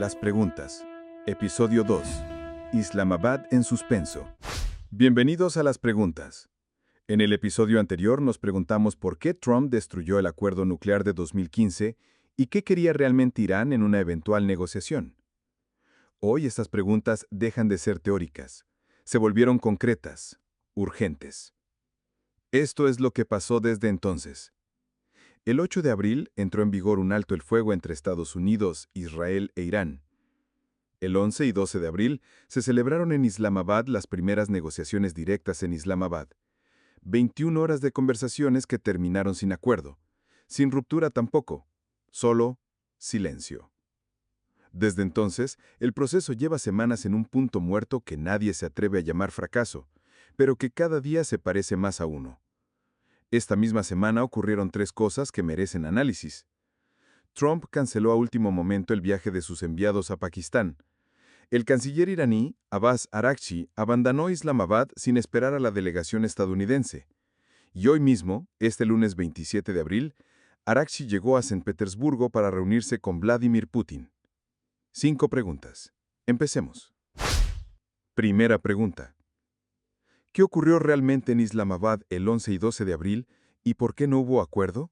Las preguntas. Episodio 2. Islamabad en suspenso. Bienvenidos a las preguntas. En el episodio anterior nos preguntamos por qué Trump destruyó el acuerdo nuclear de 2015 y qué quería realmente Irán en una eventual negociación. Hoy estas preguntas dejan de ser teóricas. Se volvieron concretas, urgentes. Esto es lo que pasó desde entonces. El 8 de abril entró en vigor un alto el fuego entre Estados Unidos, Israel e Irán. El 11 y 12 de abril se celebraron en Islamabad las primeras negociaciones directas en Islamabad. 21 horas de conversaciones que terminaron sin acuerdo. Sin ruptura tampoco. Solo silencio. Desde entonces, el proceso lleva semanas en un punto muerto que nadie se atreve a llamar fracaso, pero que cada día se parece más a uno. Esta misma semana ocurrieron tres cosas que merecen análisis. Trump canceló a último momento el viaje de sus enviados a Pakistán. El canciller iraní, Abbas Araghchi, abandonó Islamabad sin esperar a la delegación estadounidense. Y hoy mismo, este lunes 27 de abril, Araghchi llegó a San Petersburgo para reunirse con Vladimir Putin. 5 preguntas. Empecemos. Primera pregunta. ¿Qué ocurrió realmente en Islamabad el 11 y 12 de abril y por qué no hubo acuerdo?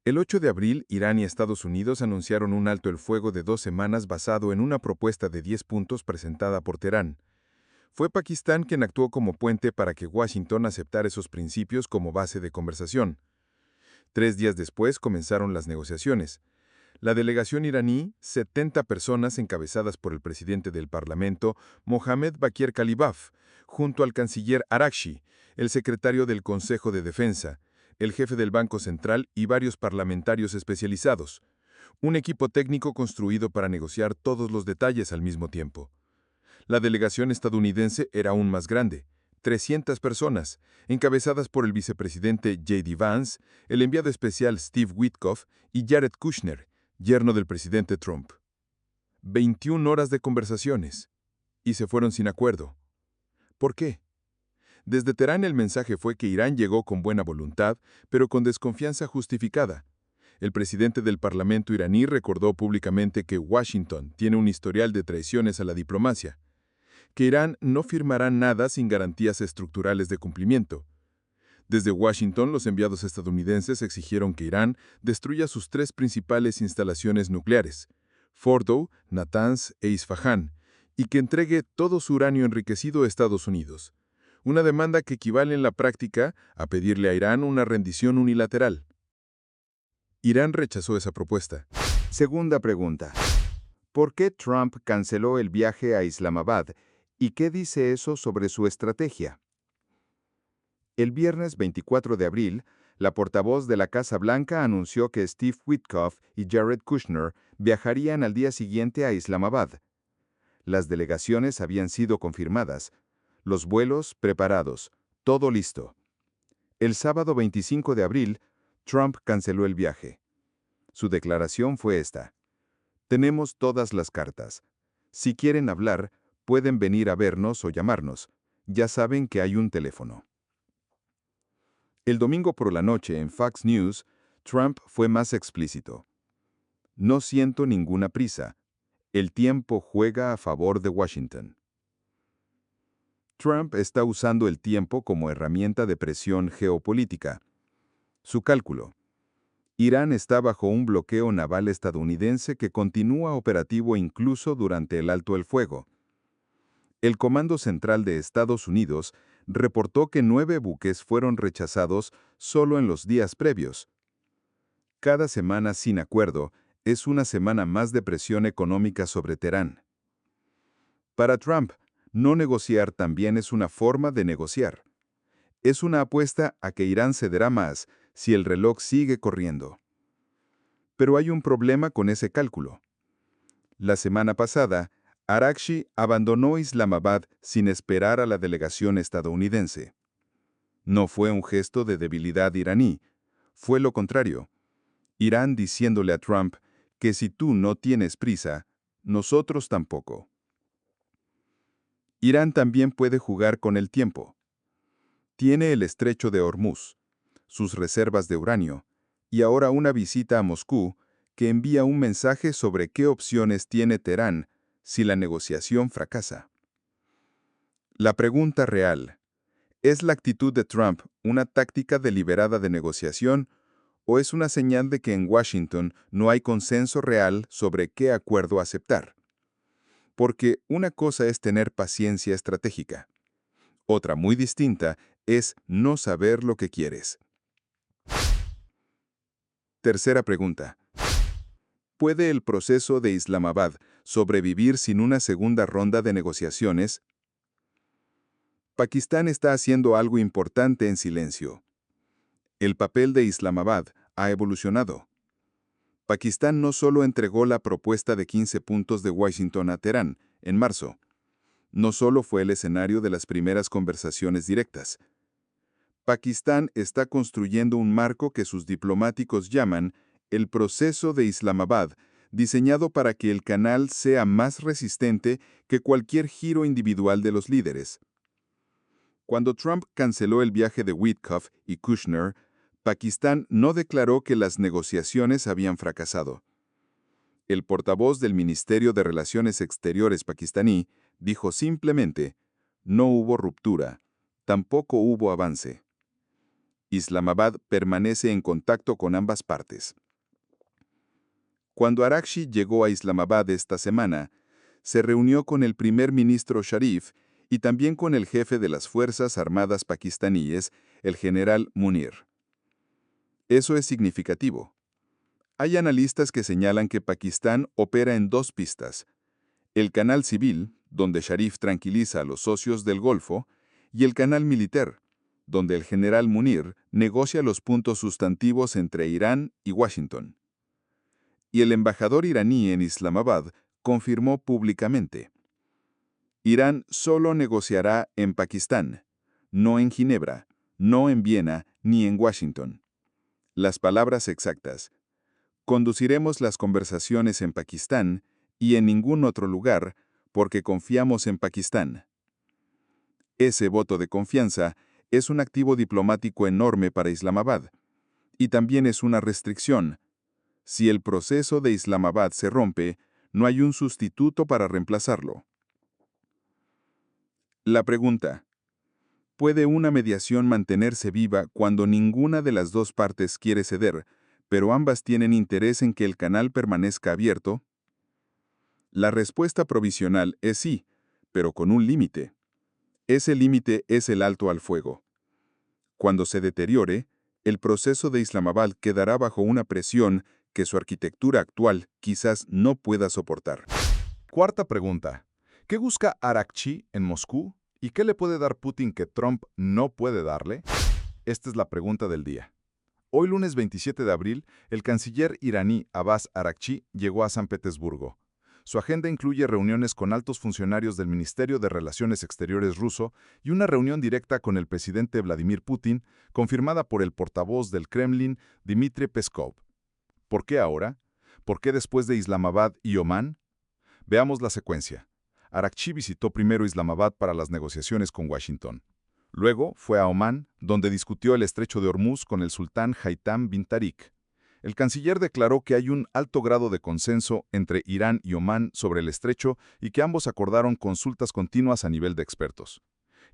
El 8 de abril, Irán y Estados Unidos anunciaron un alto el fuego de 2 semanas basado en una propuesta de 10 puntos presentada por Teherán. Fue Pakistán quien actuó como puente para que Washington aceptara esos principios como base de conversación. 3 días después comenzaron las negociaciones. La delegación iraní, 70 personas encabezadas por el presidente del Parlamento, Mohammad Bakir Kalibaf, junto al canciller Araghchi, el secretario del Consejo de Defensa, el jefe del Banco Central y varios parlamentarios especializados. Un equipo técnico construido para negociar todos los detalles al mismo tiempo. La delegación estadounidense era aún más grande, 300 personas, encabezadas por el vicepresidente J.D. Vance, el enviado especial Steve Witkoff y Jared Kushner, yerno del presidente Trump. 21 horas de conversaciones. Y se fueron sin acuerdo. ¿Por qué? Desde Teherán el mensaje fue que Irán llegó con buena voluntad, pero con desconfianza justificada. El presidente del Parlamento iraní recordó públicamente que Washington tiene un historial de traiciones a la diplomacia, que Irán no firmará nada sin garantías estructurales de cumplimiento. Desde Washington, los enviados estadounidenses exigieron que Irán destruya sus 3 principales instalaciones nucleares, Fordow, Natanz e Isfahán, y que entregue todo su uranio enriquecido a Estados Unidos. Una demanda que equivale en la práctica a pedirle a Irán una rendición unilateral. Irán rechazó esa propuesta. Segunda pregunta. ¿Por qué Trump canceló el viaje a Islamabad y qué dice eso sobre su estrategia? El viernes 24 de abril, la portavoz de la Casa Blanca anunció que Steve Witkoff y Jared Kushner viajarían al día siguiente a Islamabad. Las delegaciones habían sido confirmadas, los vuelos preparados, todo listo. El sábado 25 de abril, Trump canceló el viaje. Su declaración fue esta: tenemos todas las cartas. Si quieren hablar, pueden venir a vernos o llamarnos. Ya saben que hay un teléfono. El domingo por la noche en Fox News, Trump fue más explícito. No siento ninguna prisa. El tiempo juega a favor de Washington. Trump está usando el tiempo como herramienta de presión geopolítica. Su cálculo: Irán está bajo un bloqueo naval estadounidense que continúa operativo incluso durante el alto el fuego. El Comando Central de Estados Unidos reportó que 9 buques fueron rechazados solo en los días previos. Cada semana sin acuerdo es una semana más de presión económica sobre Teherán. Para Trump, no negociar también es una forma de negociar. Es una apuesta a que Irán cederá más si el reloj sigue corriendo. Pero hay un problema con ese cálculo. La semana pasada, Araghchi abandonó Islamabad sin esperar a la delegación estadounidense. No fue un gesto de debilidad iraní, fue lo contrario. Irán diciéndole a Trump que si tú no tienes prisa, nosotros tampoco. Irán también puede jugar con el tiempo. Tiene el estrecho de Hormuz, sus reservas de uranio, y ahora una visita a Moscú que envía un mensaje sobre qué opciones tiene Teherán si la negociación fracasa. La pregunta real: ¿es la actitud de Trump una táctica deliberada de negociación o es una señal de que en Washington no hay consenso real sobre qué acuerdo aceptar? Porque una cosa es tener paciencia estratégica. Otra muy distinta es no saber lo que quieres. Tercera pregunta: ¿puede el proceso de Islamabad sobrevivir sin una segunda ronda de negociaciones? Pakistán está haciendo algo importante en silencio. El papel de Islamabad ha evolucionado. Pakistán no solo entregó la propuesta de 15 puntos de Washington a Teherán en marzo, no solo fue el escenario de las primeras conversaciones directas. Pakistán está construyendo un marco que sus diplomáticos llaman el proceso de Islamabad, diseñado para que el canal sea más resistente que cualquier giro individual de los líderes. Cuando Trump canceló el viaje de Witkoff y Kushner, Pakistán no declaró que las negociaciones habían fracasado. El portavoz del Ministerio de Relaciones Exteriores pakistaní dijo simplemente: no hubo ruptura, tampoco hubo avance. Islamabad permanece en contacto con ambas partes. Cuando Araghchi llegó a Islamabad esta semana, se reunió con el primer ministro Sharif y también con el jefe de las Fuerzas Armadas pakistaníes, el general Munir. Eso es significativo. Hay analistas que señalan que Pakistán opera en dos pistas: el canal civil, donde Sharif tranquiliza a los socios del Golfo, y el canal militar, donde el general Munir negocia los puntos sustantivos entre Irán y Washington. Y el embajador iraní en Islamabad confirmó públicamente: Irán solo negociará en Pakistán, no en Ginebra, no en Viena ni en Washington. Las palabras exactas: conduciremos las conversaciones en Pakistán y en ningún otro lugar porque confiamos en Pakistán. Ese voto de confianza es un activo diplomático enorme para Islamabad, y también es una restricción. Si el proceso de Islamabad se rompe, no hay un sustituto para reemplazarlo. La pregunta: ¿puede una mediación mantenerse viva cuando ninguna de las dos partes quiere ceder, pero ambas tienen interés en que el canal permanezca abierto? La respuesta provisional es sí, pero con un límite. Ese límite es el alto al fuego. Cuando se deteriore, el proceso de Islamabad quedará bajo una presión que su arquitectura actual quizás no pueda soportar. Cuarta pregunta: ¿qué busca Araghchi en Moscú y qué le puede dar Putin que Trump no puede darle? Esta es la pregunta del día. Hoy, lunes 27 de abril, el canciller iraní Abbas Araghchi llegó a San Petersburgo. Su agenda incluye reuniones con altos funcionarios del Ministerio de Relaciones Exteriores ruso y una reunión directa con el presidente Vladimir Putin, confirmada por el portavoz del Kremlin, Dmitry Peskov. ¿Por qué ahora? ¿Por qué después de Islamabad y Omán? Veamos la secuencia. Araghchi visitó primero Islamabad para las negociaciones con Washington. Luego fue a Omán, donde discutió el estrecho de Hormuz con el sultán Haitham bin Tariq. El canciller declaró que hay un alto grado de consenso entre Irán y Omán sobre el estrecho y que ambos acordaron consultas continuas a nivel de expertos.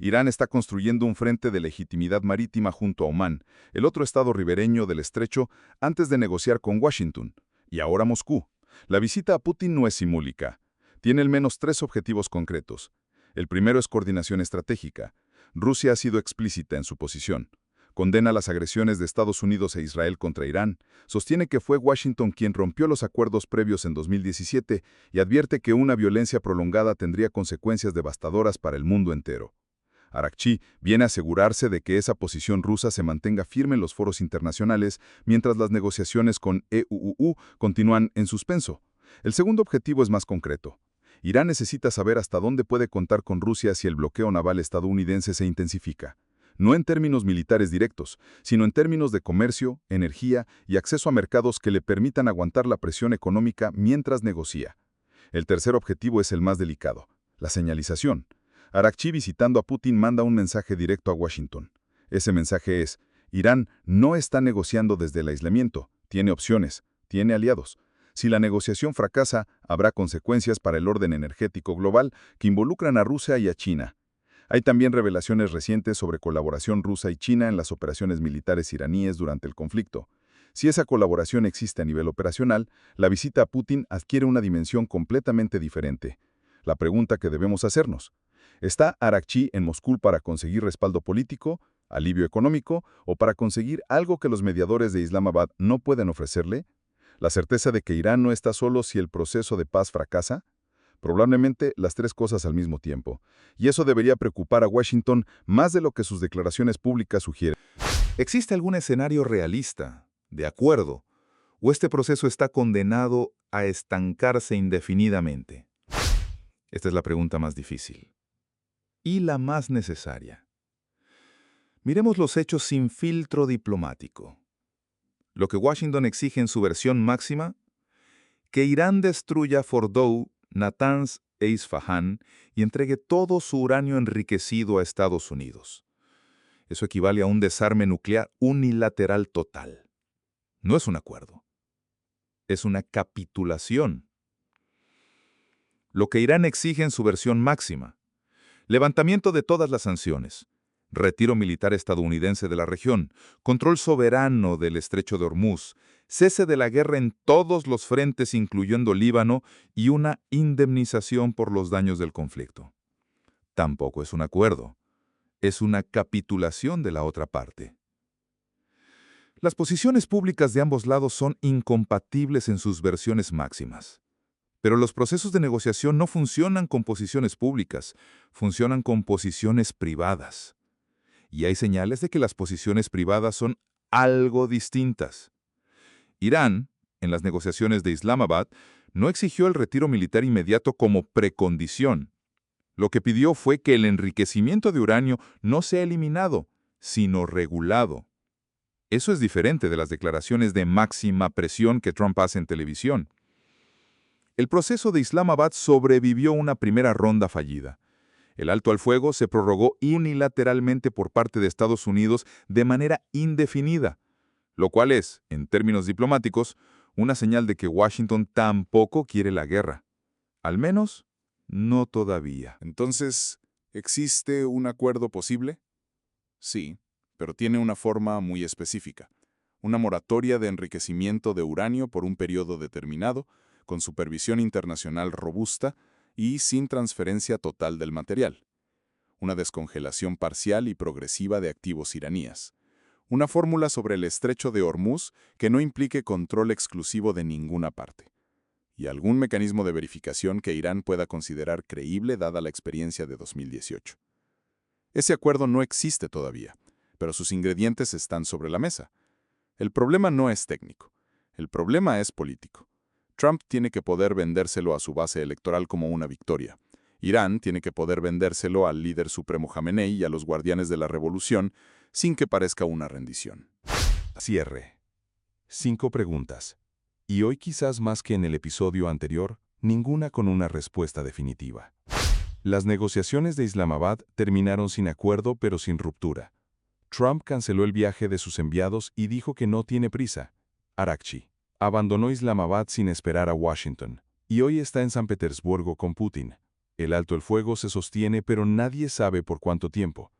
Irán está construyendo un frente de legitimidad marítima junto a Omán, el otro estado ribereño del estrecho, antes de negociar con Washington. Y ahora Moscú. La visita a Putin no es simúlica. Tiene al menos 3 objetivos concretos. El primero es coordinación estratégica. Rusia ha sido explícita en su posición. Condena las agresiones de Estados Unidos e Israel contra Irán, sostiene que fue Washington quien rompió los acuerdos previos en 2017 y advierte que una violencia prolongada tendría consecuencias devastadoras para el mundo entero. Araghchi viene a asegurarse de que esa posición rusa se mantenga firme en los foros internacionales mientras las negociaciones con EUU continúan en suspenso. El segundo objetivo es más concreto. Irán necesita saber hasta dónde puede contar con Rusia si el bloqueo naval estadounidense se intensifica. No en términos militares directos, sino en términos de comercio, energía y acceso a mercados que le permitan aguantar la presión económica mientras negocia. El tercer objetivo es el más delicado: la señalización. Araghchi visitando a Putin manda un mensaje directo a Washington. Ese mensaje es: Irán no está negociando desde el aislamiento, tiene opciones, tiene aliados. Si la negociación fracasa, habrá consecuencias para el orden energético global que involucran a Rusia y a China. Hay también revelaciones recientes sobre colaboración rusa y china en las operaciones militares iraníes durante el conflicto. Si esa colaboración existe a nivel operacional, la visita a Putin adquiere una dimensión completamente diferente. La pregunta que debemos hacernos: ¿está Arakchi en Moscú para conseguir respaldo político, alivio económico o para conseguir algo que los mediadores de Islamabad no pueden ofrecerle? ¿La certeza de que Irán no está solo si el proceso de paz fracasa? Probablemente las tres cosas al mismo tiempo. Y eso debería preocupar a Washington más de lo que sus declaraciones públicas sugieren. ¿Existe algún escenario realista, de acuerdo, o este proceso está condenado a estancarse indefinidamente? Esta es la pregunta más difícil. Y la más necesaria. Miremos los hechos sin filtro diplomático. Lo que Washington exige en su versión máxima: que Irán destruya Fordow, Natanz e Isfahán y entregue todo su uranio enriquecido a Estados Unidos. Eso equivale a un desarme nuclear unilateral total. No es un acuerdo. Es una capitulación. Lo que Irán exige en su versión máxima: levantamiento de todas las sanciones, retiro militar estadounidense de la región, control soberano del estrecho de Hormuz, cese de la guerra en todos los frentes incluyendo Líbano y una indemnización por los daños del conflicto. Tampoco es un acuerdo. Es una capitulación de la otra parte. Las posiciones públicas de ambos lados son incompatibles en sus versiones máximas. Pero los procesos de negociación no funcionan con posiciones públicas, funcionan con posiciones privadas. Y hay señales de que las posiciones privadas son algo distintas. Irán, en las negociaciones de Islamabad, no exigió el retiro militar inmediato como precondición. Lo que pidió fue que el enriquecimiento de uranio no sea eliminado, sino regulado. Eso es diferente de las declaraciones de máxima presión que Trump hace en televisión. El proceso de Islamabad sobrevivió una primera ronda fallida. El alto al fuego se prorrogó unilateralmente por parte de Estados Unidos de manera indefinida, lo cual es, en términos diplomáticos, una señal de que Washington tampoco quiere la guerra. Al menos, no todavía. Entonces, ¿existe un acuerdo posible? Sí, pero tiene una forma muy específica. Una moratoria de enriquecimiento de uranio por un periodo determinado, con supervisión internacional robusta y sin transferencia total del material. Una descongelación parcial y progresiva de activos iraníes. Una fórmula sobre el estrecho de Hormuz que no implique control exclusivo de ninguna parte. Y algún mecanismo de verificación que Irán pueda considerar creíble dada la experiencia de 2018. Ese acuerdo no existe todavía, pero sus ingredientes están sobre la mesa. El problema no es técnico, el problema es político. Trump tiene que poder vendérselo a su base electoral como una victoria. Irán tiene que poder vendérselo al líder supremo Jamenei y a los guardianes de la revolución sin que parezca una rendición. Cierre. 5 preguntas. Y hoy quizás más que en el episodio anterior, ninguna con una respuesta definitiva. Las negociaciones de Islamabad terminaron sin acuerdo pero sin ruptura. Trump canceló el viaje de sus enviados y dijo que no tiene prisa. Arakchi abandonó Islamabad sin esperar a Washington, y hoy está en San Petersburgo con Putin. El alto el fuego se sostiene pero nadie sabe por cuánto tiempo.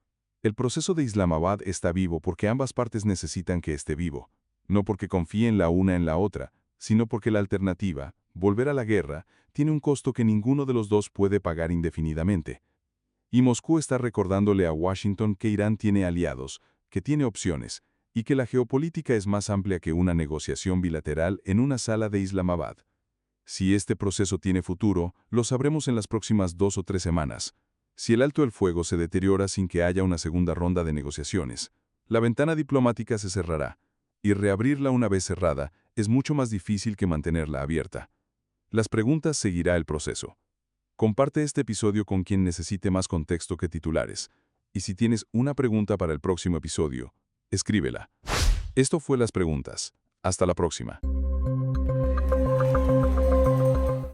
El proceso de Islamabad está vivo porque ambas partes necesitan que esté vivo, no porque confíen la una en la otra, sino porque la alternativa, volver a la guerra, tiene un costo que ninguno de los dos puede pagar indefinidamente. Y Moscú está recordándole a Washington que Irán tiene aliados, que tiene opciones, y que la geopolítica es más amplia que una negociación bilateral en una sala de Islamabad. Si este proceso tiene futuro, lo sabremos en las próximas 2 o 3 semanas. Si el alto el fuego se deteriora sin que haya una segunda ronda de negociaciones, la ventana diplomática se cerrará, y reabrirla una vez cerrada es mucho más difícil que mantenerla abierta. Las preguntas seguirá el proceso. Comparte este episodio con quien necesite más contexto que titulares. Y si tienes una pregunta para el próximo episodio, escríbela. Esto fue Las Preguntas. Hasta la próxima.